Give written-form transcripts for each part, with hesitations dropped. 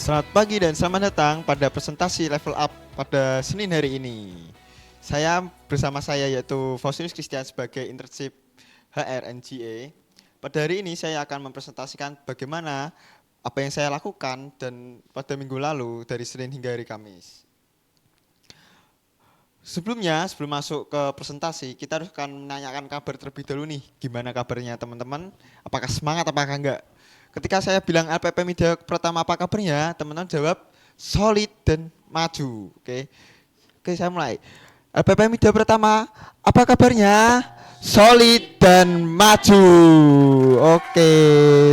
Selamat pagi dan selamat datang pada presentasi Level Up pada Senin hari ini. Bersama saya yaitu Faustinus Christian sebagai internship HR NGA. Pada hari ini saya akan mempresentasikan bagaimana apa yang saya lakukan dan pada minggu lalu dari Senin hingga hari Kamis. Sebelum masuk ke presentasi, kita harus akan menanyakan kabar terlebih dahulu nih. Gimana kabarnya teman-teman? Apakah semangat, apakah enggak? Ketika saya bilang LPP Media pertama apa kabarnya, teman-teman jawab solid dan maju. Oke, saya mulai. LPP Media pertama, apa kabarnya? Solid dan maju. Oke,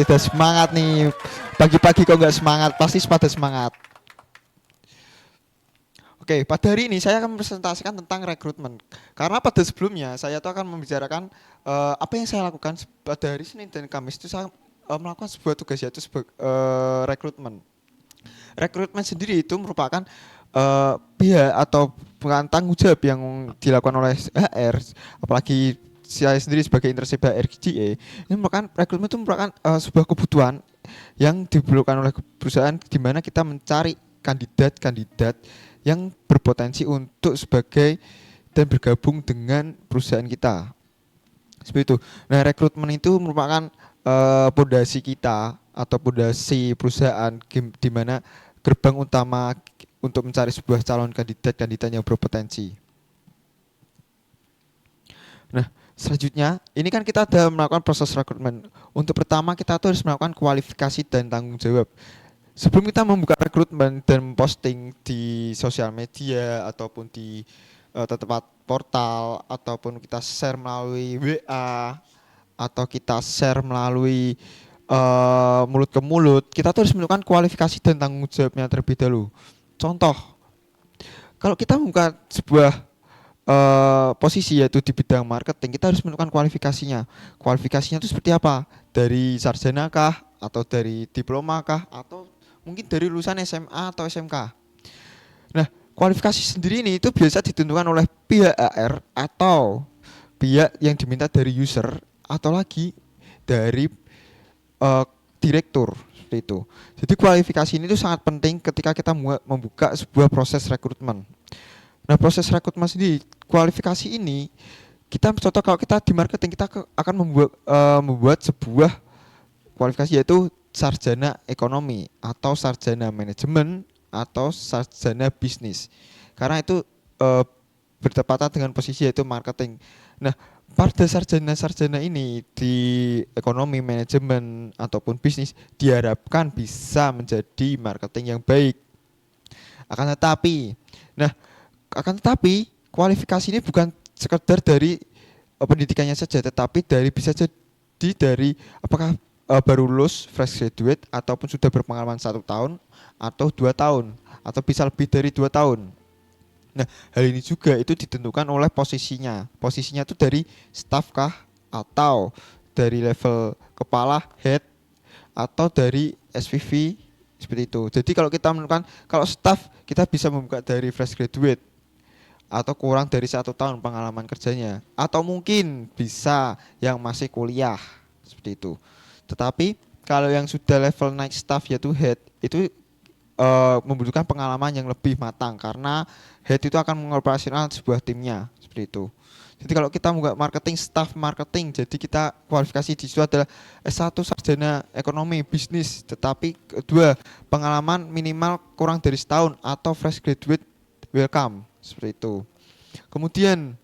udah semangat nih. Pagi-pagi kok nggak semangat, pasti pada semangat. Oke, pada hari ini saya akan mempresentasikan tentang rekrutmen. Karena pada sebelumnya saya tuh akan membicarakan apa yang saya lakukan pada hari Senin dan Kamis itu saya melakukan sebuah tugas yaitu rekrutmen. Rekrutmen sendiri itu merupakan pihak atau bukan tanggung jawab yang dilakukan oleh HR, apalagi saya sendiri sebagai internship HR GA, ini merupakan rekrutmen itu merupakan sebuah kebutuhan yang diperlukan oleh perusahaan di mana kita mencari kandidat-kandidat yang berpotensi untuk sebagai dan bergabung dengan perusahaan kita. Seperti itu. Nah, rekrutmen itu merupakan pondasi kita atau pondasi perusahaan di mana gerbang utama untuk mencari sebuah calon kandidat yang berpotensi. Nah, selanjutnya ini kan kita ada melakukan proses rekrutmen. Untuk pertama kita tuh harus melakukan kualifikasi dan tanggung jawab. Sebelum kita membuka rekrutmen dan posting di sosial media ataupun di tempat portal ataupun kita share melalui WA atau kita share melalui mulut ke mulut, kita tuh harus melakukan kualifikasi dan tanggung jawabnya terlebih dahulu. Contoh, kalau kita membuka sebuah posisi yaitu di bidang marketing, kita harus melakukan kualifikasinya. Kualifikasinya itu seperti apa? Dari sarjana kah? Atau dari diploma kah? Atau mungkin dari lulusan SMA atau SMK. Nah, kualifikasi sendiri ini itu biasa ditentukan oleh pihak HR atau pihak yang diminta dari user atau lagi dari direktur seperti itu. Jadi kualifikasi ini itu sangat penting ketika kita membuka sebuah proses rekrutmen. Nah, proses rekrutmen sendiri, kualifikasi ini kita contoh kalau kita di marketing kita akan membuat sebuah kualifikasi yaitu sarjana ekonomi atau sarjana manajemen atau sarjana bisnis. Karena itu bertepatan dengan posisi yaitu marketing. Nah, pada sarjana-sarjana ini di ekonomi, manajemen ataupun bisnis diharapkan bisa menjadi marketing yang baik. Nah, akan tetapi kualifikasi ini bukan sekedar dari pendidikannya saja, tetapi bisa jadi dari apakah baru lulus fresh graduate ataupun sudah berpengalaman 1 tahun atau 2 tahun atau bisa lebih dari 2 tahun. Nah, hal ini juga itu ditentukan oleh posisinya. Posisinya itu dari staff kah atau dari level kepala head atau dari SVP seperti itu. Jadi kalau kita menentukan kalau staff kita bisa membuka dari fresh graduate atau kurang dari 1 tahun pengalaman kerjanya atau mungkin bisa yang masih kuliah seperti itu. Tetapi kalau yang sudah level naik staff yaitu head itu membutuhkan pengalaman yang lebih matang karena head itu akan mengoperasional sebuah timnya seperti itu. Jadi kalau kita membuka marketing, staff marketing, jadi kita kualifikasi di situ adalah S1 sarjana ekonomi bisnis, tetapi kedua pengalaman minimal kurang dari setahun atau fresh graduate welcome seperti itu. Kemudian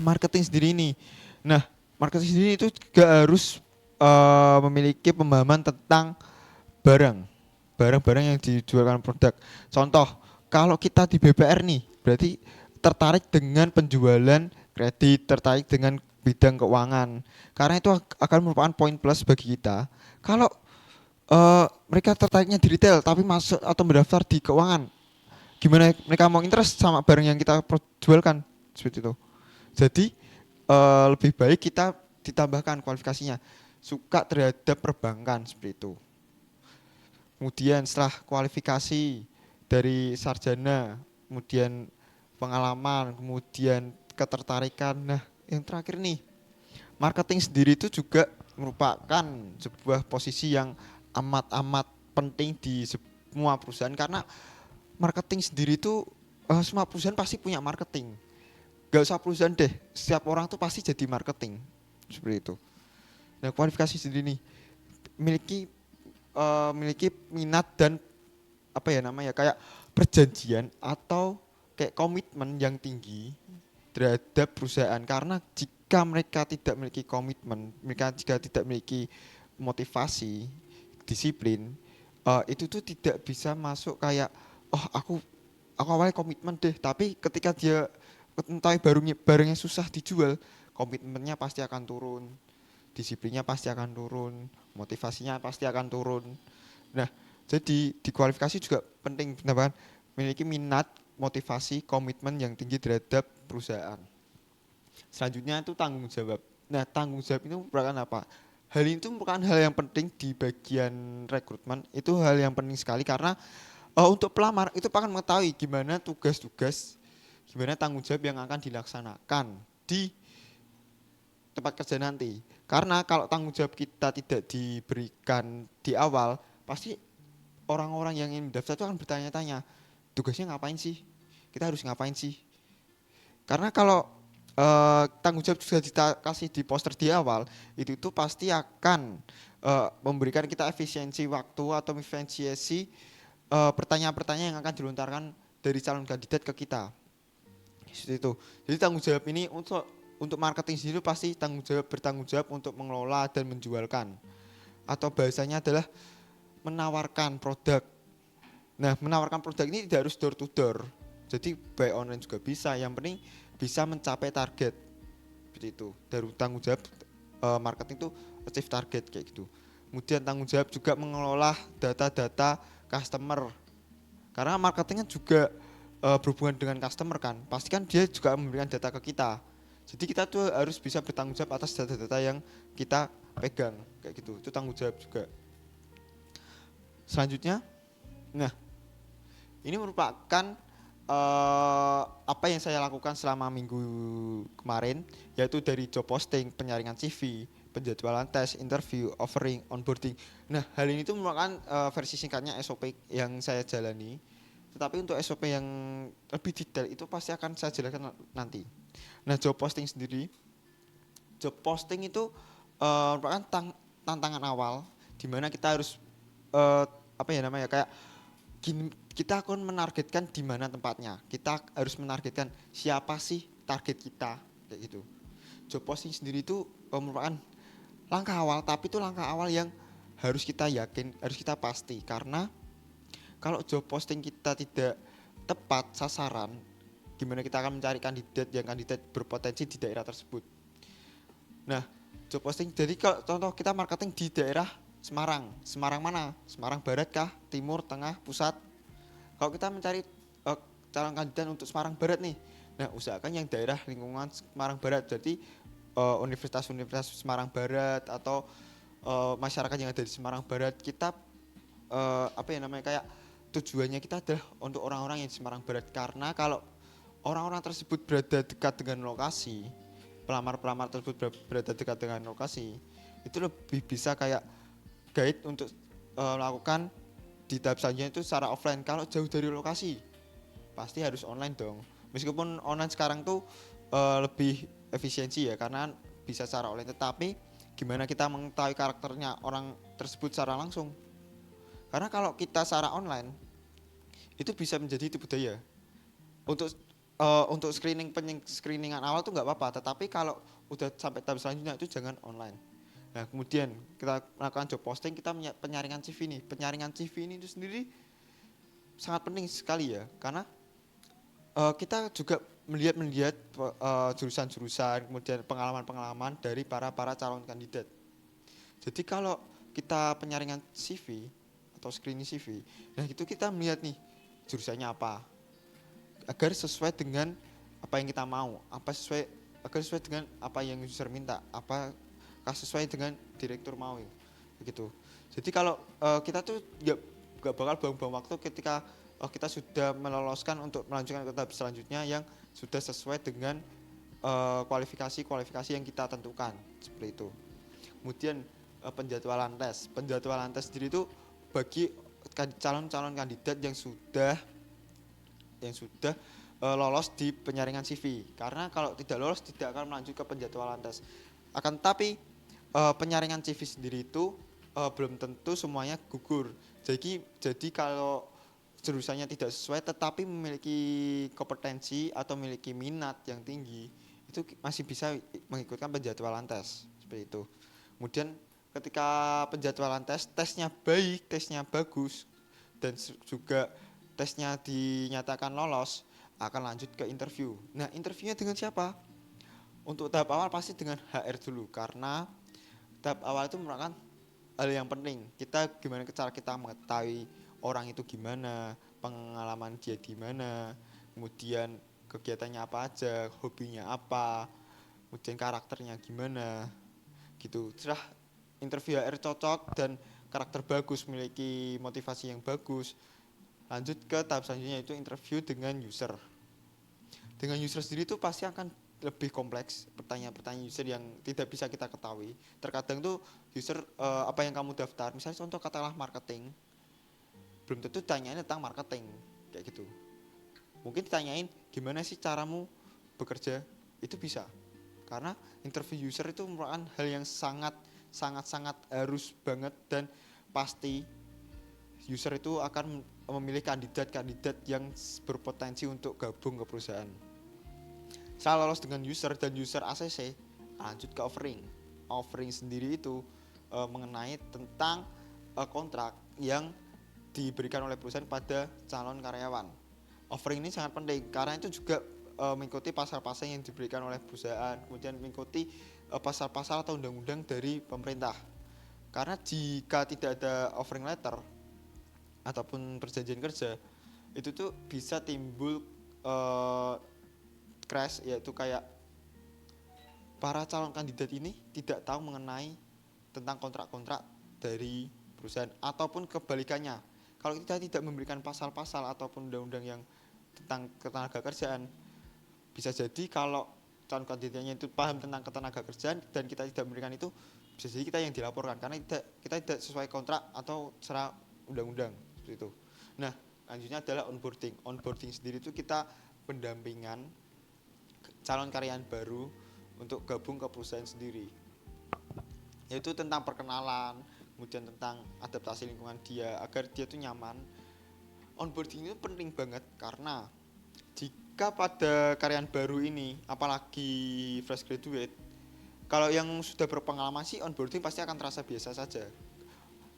marketing sendiri ini. Nah, marketing sendiri itu juga harus memiliki pemahaman tentang barang-barang yang dijualkan produk. Contoh, kalau kita di BPR nih, berarti tertarik dengan penjualan kredit, tertarik dengan bidang keuangan. Karena itu akan merupakan poin plus bagi kita. Kalau mereka tertariknya di retail tapi masuk atau mendaftar di keuangan, gimana mereka mau interest sama barang yang kita jualkan seperti itu. Jadi lebih baik kita ditambahkan kualifikasinya suka terhadap perbankan seperti itu. Kemudian setelah kualifikasi dari sarjana, kemudian pengalaman, kemudian ketertarikan. Nah, yang terakhir nih, marketing sendiri itu juga merupakan sebuah posisi yang amat-amat penting di semua perusahaan karena marketing sendiri itu semua perusahaan pasti punya marketing. Gak usah perusahaan deh, setiap orang tuh pasti jadi marketing seperti itu. Nah kualifikasi sendiri nih miliki miliki minat dan apa ya namanya kayak perjanjian atau kayak komitmen yang tinggi terhadap perusahaan karena jika mereka tidak memiliki komitmen, mereka jika tidak memiliki motivasi, disiplin, itu tuh tidak bisa masuk kayak oh aku awalnya komitmen deh, tapi ketika dia entah barangnya susah dijual, komitmennya pasti akan turun, disiplinnya pasti akan turun, motivasinya pasti akan turun. Nah, jadi di kualifikasi juga penting benar memiliki minat, motivasi, komitmen yang tinggi terhadap perusahaan. Selanjutnya itu tanggung jawab. Nah, tanggung jawab itu merupakan apa? Hal itu merupakan hal yang penting di bagian rekrutmen. Itu hal yang penting sekali karena untuk pelamar itu akan mengetahui gimana tugas-tugas, gimana tanggung jawab yang akan dilaksanakan di tempat kerja nanti. Karena kalau tanggung jawab kita tidak diberikan di awal, pasti orang-orang yang ingin mendaftar itu akan bertanya-tanya, tugasnya ngapain sih? Kita harus ngapain sih? Karena kalau tanggung jawab sudah dikasih di poster di awal, itu tuh pasti akan memberikan kita efisiensi waktu atau efisiensi pertanyaan-pertanyaan yang akan dilontarkan dari calon kandidat ke kita. Seperti itu. Jadi tanggung jawab ini untuk marketing sendiri pasti bertanggung jawab untuk mengelola dan menjualkan. Atau bahasanya adalah menawarkan produk. Nah, menawarkan produk ini tidak harus door to door. Jadi buy online juga bisa. Yang penting bisa mencapai target. Seperti itu. Dari tanggung jawab marketing itu achieve target kayak gitu. Kemudian tanggung jawab juga mengelola data-data customer. Karena marketing kan juga berhubungan dengan customer kan. Pasti kan dia juga memberikan data ke kita. Jadi kita tuh harus bisa bertanggung jawab atas data-data yang kita pegang kayak gitu. Itu tanggung jawab juga. Selanjutnya, nah ini merupakan apa yang saya lakukan selama minggu kemarin, yaitu dari job posting, penyaringan CV, penjadwalan tes, interview, offering, onboarding. Nah hal ini tuh merupakan versi singkatnya SOP yang saya jalani. Tetapi untuk SOP yang lebih detail itu pasti akan saya jelaskan nanti. Nah job posting sendiri, job posting itu merupakan tantangan awal di mana kita harus apa ya namanya kayak kita akan menargetkan di mana tempatnya. Kita harus menargetkan siapa sih target kita kayak gitu. Job posting sendiri itu merupakan langkah awal, tapi itu langkah awal yang harus kita yakin, harus kita pasti karena kalau job posting kita tidak tepat sasaran, gimana kita akan mencari kandidat berpotensi di daerah tersebut. Nah, job posting jadi kalau contoh kita marketing di daerah Semarang. Semarang mana? Semarang Barat kah? Timur, Tengah, Pusat? Kalau kita mencari calon kandidat untuk Semarang Barat nih, nah usahakan yang daerah lingkungan Semarang Barat. Jadi universitas-universitas Semarang Barat atau masyarakat yang ada di Semarang Barat kita apa ya namanya kayak tujuannya kita adalah untuk orang-orang yang di Semarang Barat karena kalau orang-orang tersebut berada dekat dengan lokasi, pelamar-pelamar tersebut berada dekat dengan lokasi, itu lebih bisa kayak guide untuk melakukan di tahap selanjutnya itu secara offline. Kalau jauh dari lokasi pasti harus online dong. Meskipun online sekarang tuh lebih efisiensi ya karena bisa secara online, tetapi gimana kita mengetahui karakternya orang tersebut secara langsung. Karena kalau kita secara online itu bisa menjadi tipu daya. Untuk screeningan awal tuh nggak apa-apa, tetapi kalau udah sampai tahap selanjutnya itu jangan online. Nah kemudian kita melakukan job posting, kita penyaringan CV nih. Penyaringan CV ini itu sendiri sangat penting sekali ya, karena kita juga melihat jurusan-jurusan, kemudian pengalaman-pengalaman dari para calon kandidat. Jadi kalau kita penyaringan CV atau screening CV, nah itu kita melihat nih jurusannya apa, agar sesuai dengan apa yang kita mau, agar sesuai dengan apa yang user minta, apakah sesuai dengan direktur mau begitu. Jadi kalau kita tuh nggak bakal buang-buang waktu ketika kita sudah meloloskan untuk melanjutkan ke tahap selanjutnya yang sudah sesuai dengan kualifikasi yang kita tentukan seperti itu. Kemudian penjadwalan tes sendiri itu bagi calon-calon kandidat yang sudah lolos di penyaringan CV. Karena kalau tidak lolos tidak akan melanjut ke penjadwalan tes. Akan tetapi penyaringan CV sendiri itu belum tentu semuanya gugur. Jadi kalau jurusannya tidak sesuai tetapi memiliki kompetensi atau memiliki minat yang tinggi, itu masih bisa mengikutkan penjadwalan tes seperti itu. Kemudian ketika penjadwalan tesnya baik, tesnya bagus, dan juga tesnya dinyatakan lolos, akan lanjut ke interview. Nah, interviewnya dengan siapa? Untuk tahap awal pasti dengan HR dulu, karena tahap awal itu merupakan hal yang penting. Gimana cara kita mengetahui orang itu gimana, pengalaman dia gimana, kemudian kegiatannya apa aja, hobinya apa, kemudian karakternya gimana, gitu. Setelah interview HR cocok dan karakter bagus, memiliki motivasi yang bagus, lanjut ke tahap selanjutnya, yaitu interview dengan user. Dengan user sendiri itu pasti akan lebih kompleks, pertanyaan-pertanyaan user yang tidak bisa kita ketahui. Terkadang tuh user apa yang kamu daftar, misalnya contoh katakanlah marketing, belum tentu tanyain tentang marketing kayak gitu. Mungkin ditanyain gimana sih caramu bekerja, itu bisa. Karena interview user itu merupakan hal yang sangat sangat harus banget, dan pasti user itu akan memilih kandidat-kandidat yang berpotensi untuk gabung ke perusahaan. Saya lolos dengan user dan user ACC, lanjut ke offering. Offering sendiri itu mengenai tentang kontrak yang diberikan oleh perusahaan pada calon karyawan. Offering ini sangat penting karena itu juga mengikuti pasal-pasal yang diberikan oleh perusahaan, kemudian mengikuti pasal-pasal atau undang-undang dari pemerintah. Karena jika tidak ada offering letter ataupun perjanjian kerja, itu tuh bisa timbul crash, yaitu kayak para calon kandidat ini tidak tahu mengenai tentang kontrak-kontrak dari perusahaan, ataupun kebalikannya. Kalau kita tidak memberikan pasal-pasal ataupun undang-undang yang tentang ketenaga kerjaan, bisa jadi kalau calon kandidatnya itu paham tentang ketenaga kerjaan dan kita tidak memberikan itu, bisa jadi kita yang dilaporkan karena kita tidak sesuai kontrak atau secara undang-undang seperti itu. Nah, lanjutnya adalah onboarding. Onboarding sendiri itu kita pendampingan calon karyawan baru untuk gabung ke perusahaan sendiri, yaitu tentang perkenalan, kemudian tentang adaptasi lingkungan dia agar dia tuh nyaman. Onboarding itu penting banget karena jika pada karyawan baru ini, apalagi fresh graduate, kalau yang sudah berpengalaman sih onboarding pasti akan terasa biasa saja,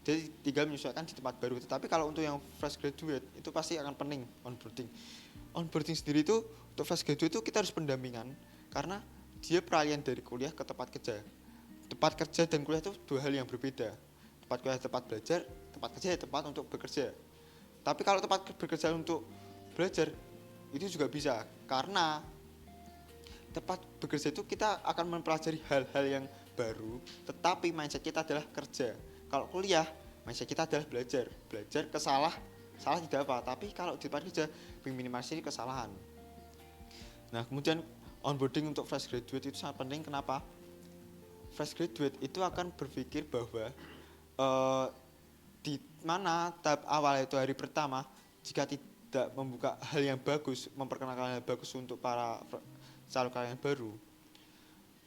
jadi tinggal menyesuaikan di tempat baru. Tetapi kalau untuk yang fresh graduate itu pasti akan penting onboarding. Onboarding sendiri itu untuk fresh graduate itu kita harus pendampingan karena dia peralihan dari kuliah ke tempat kerja. Tempat kerja dan kuliah itu dua hal yang berbeda. Tempat kuliah tempat belajar, tempat kerja tempat untuk bekerja. Tapi kalau tempat bekerja untuk belajar itu juga bisa, karena tempat bekerja itu kita akan mempelajari hal-hal yang baru, tetapi mindset kita adalah kerja. Kalau kuliah, mindset kita adalah belajar salah tidak apa, tapi kalau di tempat kerja minimalisir kesalahan. Nah, kemudian onboarding untuk fresh graduate itu sangat penting. Kenapa? Fresh graduate itu akan berpikir bahwa di mana tahap awal itu hari pertama, jika tidak membuka hal yang bagus, memperkenalkan hal yang bagus untuk para calon karyawan baru,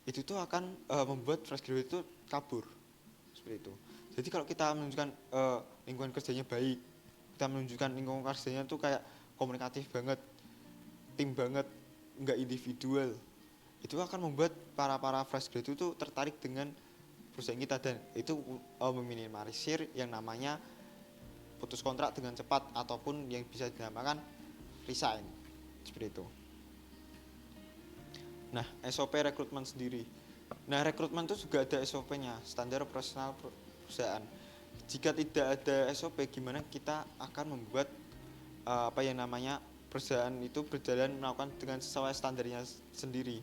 itu tuh akan membuat fresh graduate itu kabur seperti itu. Jadi kalau kita menunjukkan lingkungan kerjanya baik, kita menunjukkan lingkungan kerjanya tuh kayak komunikatif banget, tim banget, nggak individual, itu akan membuat para fresh graduate itu tertarik dengan perusahaan kita, dan itu meminimalisir yang namanya putus kontrak dengan cepat ataupun yang bisa dinamakan resign seperti itu. Nah, SOP rekrutmen sendiri. Nah, rekrutmen itu juga ada SOP-nya, standar operasional perusahaan. Jika tidak ada SOP, gimana kita akan membuat apa yang namanya perusahaan itu berjalan melakukan dengan sesuai standarnya sendiri.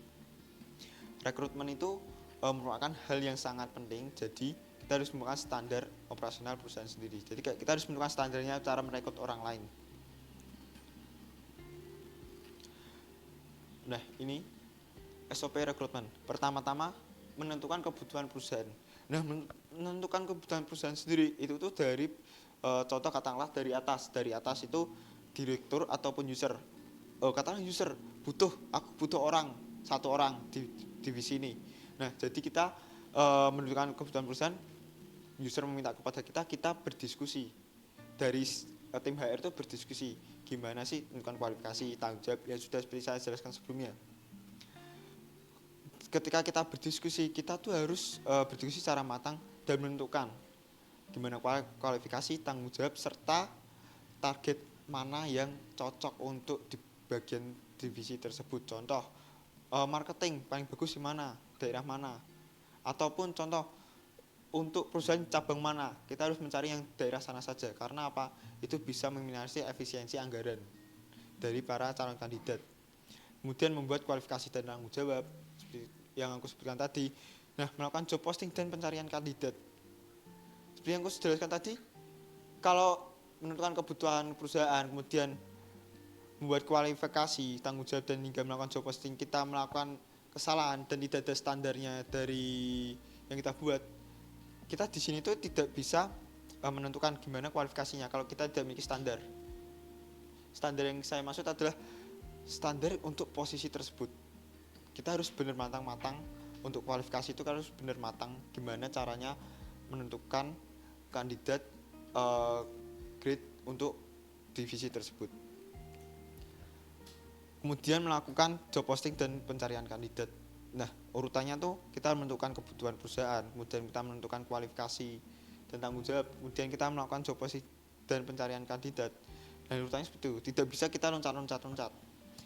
Rekrutmen itu merupakan hal yang sangat penting, jadi kita harus menemukan standar operasional perusahaan sendiri. Jadi kita harus menemukan standarnya cara merekrut orang lain. Nah, ini SOP rekrutmen. Pertama-tama menentukan kebutuhan perusahaan. Nah, menentukan kebutuhan perusahaan sendiri itu tuh dari contoh katakanlah dari atas itu direktur ataupun user. Katakanlah user aku butuh satu orang di divisi ini. Nah, jadi kita menentukan kebutuhan perusahaan, user meminta kepada kita berdiskusi. Dari tim HR itu berdiskusi gimana sih menentukan kualifikasi, tanggung jawab yang sudah seperti saya jelaskan sebelumnya. Ketika kita berdiskusi, kita tuh harus berdiskusi secara matang dan menentukan gimana kualifikasi, tanggung jawab, serta target mana yang cocok untuk di bagian divisi tersebut. Contoh, marketing paling bagus di mana, daerah mana, ataupun contoh untuk perusahaan cabang mana, kita harus mencari yang daerah sana saja. Karena apa? Itu bisa meminimalisir efisiensi anggaran dari para calon kandidat. Kemudian membuat kualifikasi dan tanggung jawab seperti yang aku sebutkan tadi. Nah, melakukan job posting dan pencarian kandidat. Seperti yang aku jelaskan tadi, kalau menentukan kebutuhan perusahaan, kemudian membuat kualifikasi, tanggung jawab, dan hingga melakukan job posting, kita melakukan kesalahan dan tidak ada standarnya dari yang kita buat, kita di sini tuh tidak bisa menentukan gimana kualifikasinya kalau kita tidak memiliki standar. Standar yang saya maksud adalah standar untuk posisi tersebut. Kita harus benar matang-matang untuk kualifikasi itu, harus benar matang gimana caranya menentukan kandidat grade untuk divisi tersebut. Kemudian melakukan job posting dan pencarian kandidat. Nah, urutannya tuh kita menentukan kebutuhan perusahaan, kemudian kita menentukan kualifikasi dan tanggung jawab, kemudian kita melakukan job posting dan pencarian kandidat. Nah, urutannya seperti itu. Tidak bisa kita loncat-loncat.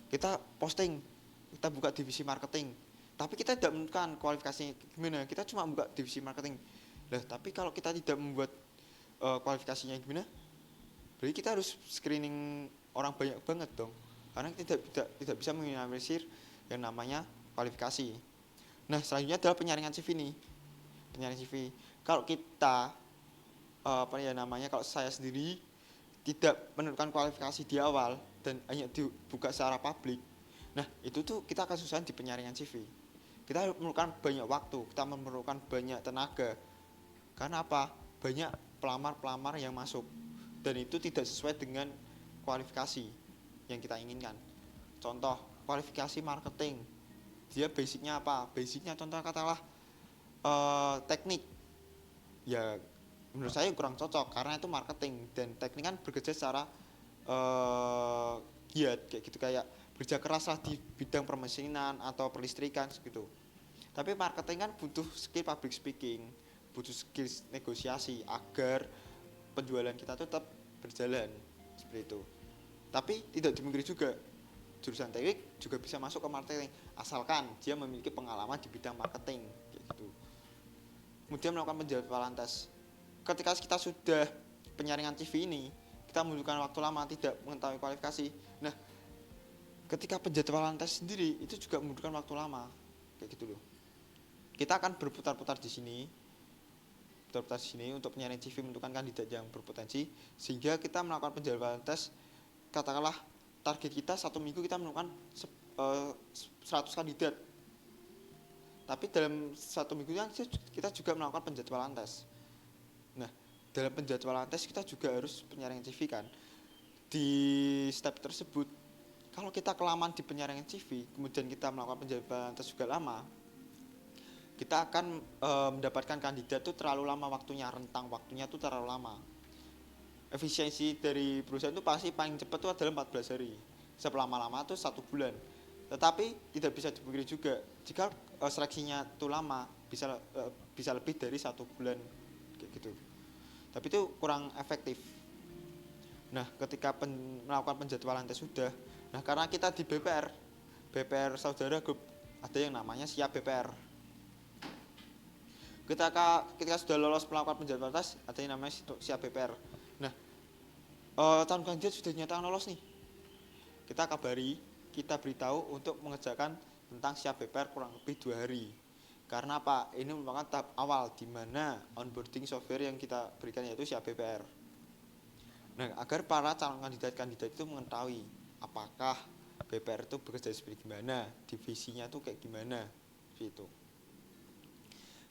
Kita posting, kita buka divisi marketing, tapi kita tidak menentukan kualifikasinya gimana, kita cuma buka divisi marketing. Nah, tapi kalau kita tidak membuat kualifikasinya gimana, berarti kita harus screening orang banyak banget dong, karena kita tidak bisa meminimalisir yang namanya kualifikasi. Nah, selanjutnya adalah penyaringan CV nih. Penyaringan CV. Kalau kita kalau saya sendiri tidak menentukan kualifikasi di awal dan hanya dibuka secara publik, nah itu tuh kita akan kesusahan di penyaringan CV. Kita memerlukan banyak waktu, kita memerlukan banyak tenaga. Karena apa? Banyak pelamar-pelamar yang masuk dan itu tidak sesuai dengan kualifikasi yang kita inginkan. Contoh, kualifikasi marketing, dia basicnya apa? Basicnya contoh katakanlah teknik. Ya menurut saya kurang cocok karena itu marketing, dan teknik kan bekerja secara giat kayak gitu, kayak bekerja keras lah di bidang permesinan atau perlistrikan gitu. Tapi marketing kan butuh skill public speaking, butuh skill negosiasi agar penjualan kita tetap berjalan seperti itu. Tapi tidak dimungkiri juga jurusan teknik juga bisa masuk ke marketing asalkan dia memiliki pengalaman di bidang marketing kayak gitu. Kemudian melakukan penjadwalan tes. Ketika kita sudah penyaringan CV ini, kita membutuhkan waktu lama, tidak mengetahui kualifikasi. Nah, ketika penjadwalan tes sendiri itu juga membutuhkan waktu lama kayak gitu loh. Kita akan berputar-putar di sini untuk penyaringan CV, menentukan kandidat yang berpotensi, sehingga kita melakukan penjadwalan tes. Katakanlah target kita 1 minggu kita menemukan 100 kandidat, tapi dalam 1 minggu kita juga melakukan penjadwalan tes. Nah, dalam penjadwalan tes kita juga harus penyaringan CV kan. Di step tersebut, kalau kita kelamaan di penyaringan CV, kemudian kita melakukan penjadwalan tes juga lama, kita akan mendapatkan kandidat itu terlalu lama waktunya, rentang waktunya itu terlalu lama. Efisiensi dari perusahaan itu pasti paling cepat itu adalah 14 hari, selama-lama itu 1 bulan. Tetapi tidak bisa dipungkiri juga jika seleksinya itu lama, bisa lebih dari 1 bulan kayak gitu. Tapi itu kurang efektif. Nah, ketika melakukan penjadwalan tes sudah, nah karena kita di BPR Saudara Group ada yang namanya siap BPR. Ketika sudah lolos melakukan penjadwalan tes, ada yang namanya siap BPR. Nah, calon kandidat sudah dinyatakan lolos nih, kita kabari, kita beritahu untuk mengerjakan tentang siap BPR kurang lebih 2 hari. Karena apa? Ini merupakan tahap awal di mana onboarding software yang kita berikan yaitu siap BPR. Nah, agar para calon kandidat itu mengetahui apakah BPR itu bekerja seperti gimana, divisinya itu kayak gimana, gitu.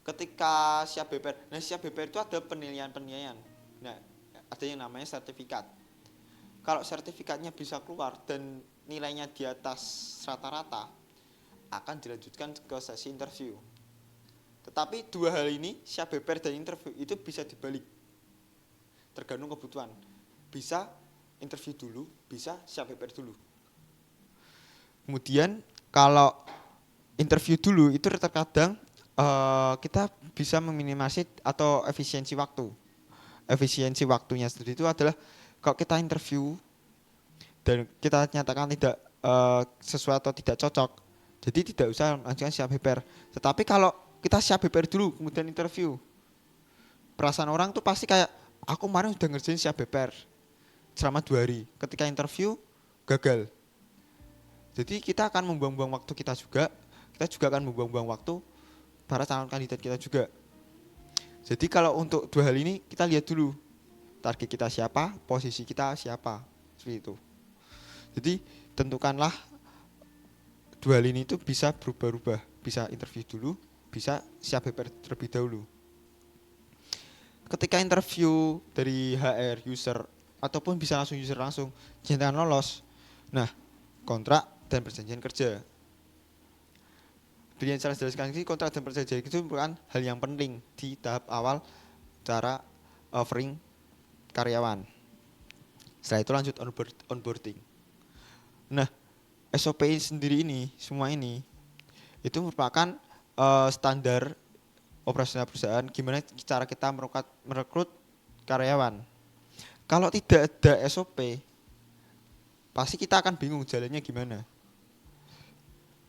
Ketika siap BPR, nah siap BPR itu ada penilaian. Nah, ada yang namanya sertifikat. Kalau sertifikatnya bisa keluar dan nilainya di atas rata-rata, akan dilanjutkan ke sesi interview. Tetapi dua hal ini, siap beper dan interview itu bisa dibalik. Tergantung kebutuhan. Bisa interview dulu, bisa siap beper dulu. Kemudian kalau interview dulu itu terkadang kita bisa meminimasi atau efisiensi waktu. Efisiensi waktunya sendiri itu adalah kalau kita interview dan kita nyatakan tidak sesuai atau tidak cocok, jadi tidak usah lanjutkan siap beper. Tetapi kalau kita siap beper dulu kemudian interview, perasaan orang tuh pasti kayak aku kemarin udah ngerjain siap beper selama 2 hari, ketika interview gagal. Jadi kita akan membuang-buang waktu kita juga akan membuang-buang waktu para calon kandidat kita juga. Jadi kalau untuk dua hal ini kita lihat dulu target kita siapa, posisi kita siapa, seperti itu. Jadi tentukanlah dua hal ini itu bisa berubah-ubah, bisa interview dulu, bisa siap beper terlebih dahulu. Ketika interview dari HR, user, ataupun bisa langsung user langsung, jangan lolos. Nah, kontrak dan perjanjian kerja. Seperti yang saya jelaskan ini, kontrak dan perjanjian itu merupakan hal yang penting di tahap awal cara offering karyawan. Setelah itu lanjut onboarding. Nah, SOP sendiri ini, semua ini, itu merupakan standar operasional perusahaan gimana cara kita merekrut karyawan. Kalau tidak ada SOP, pasti kita akan bingung jalannya gimana.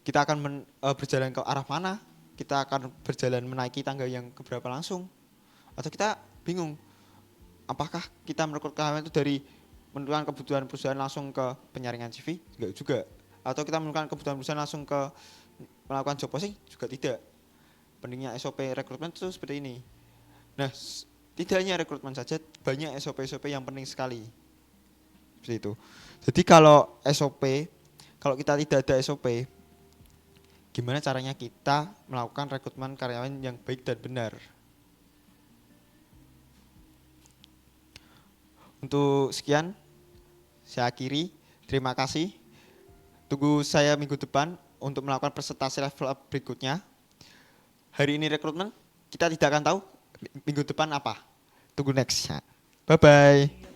Kita akan berjalan ke arah mana, kita akan berjalan menaiki tangga yang keberapa langsung, atau kita bingung apakah kita merekrut karyawan itu dari menentukan kebutuhan perusahaan langsung ke penyaringan CV, enggak juga, atau kita menentukan kebutuhan perusahaan langsung ke melakukan job posting, juga tidak. Pentingnya SOP rekrutmen itu seperti ini. Nah, tidak hanya rekrutmen saja, banyak SOP-SOP yang penting sekali. Seperti itu. Jadi kalau kita tidak ada SOP, gimana caranya kita melakukan rekrutmen karyawan yang baik dan benar? Untuk sekian, saya akhiri. Terima kasih. Tunggu saya minggu depan untuk melakukan presentasi level up berikutnya. Hari ini rekrutmen, kita tidak akan tahu minggu depan apa. Tunggu next. Bye-bye.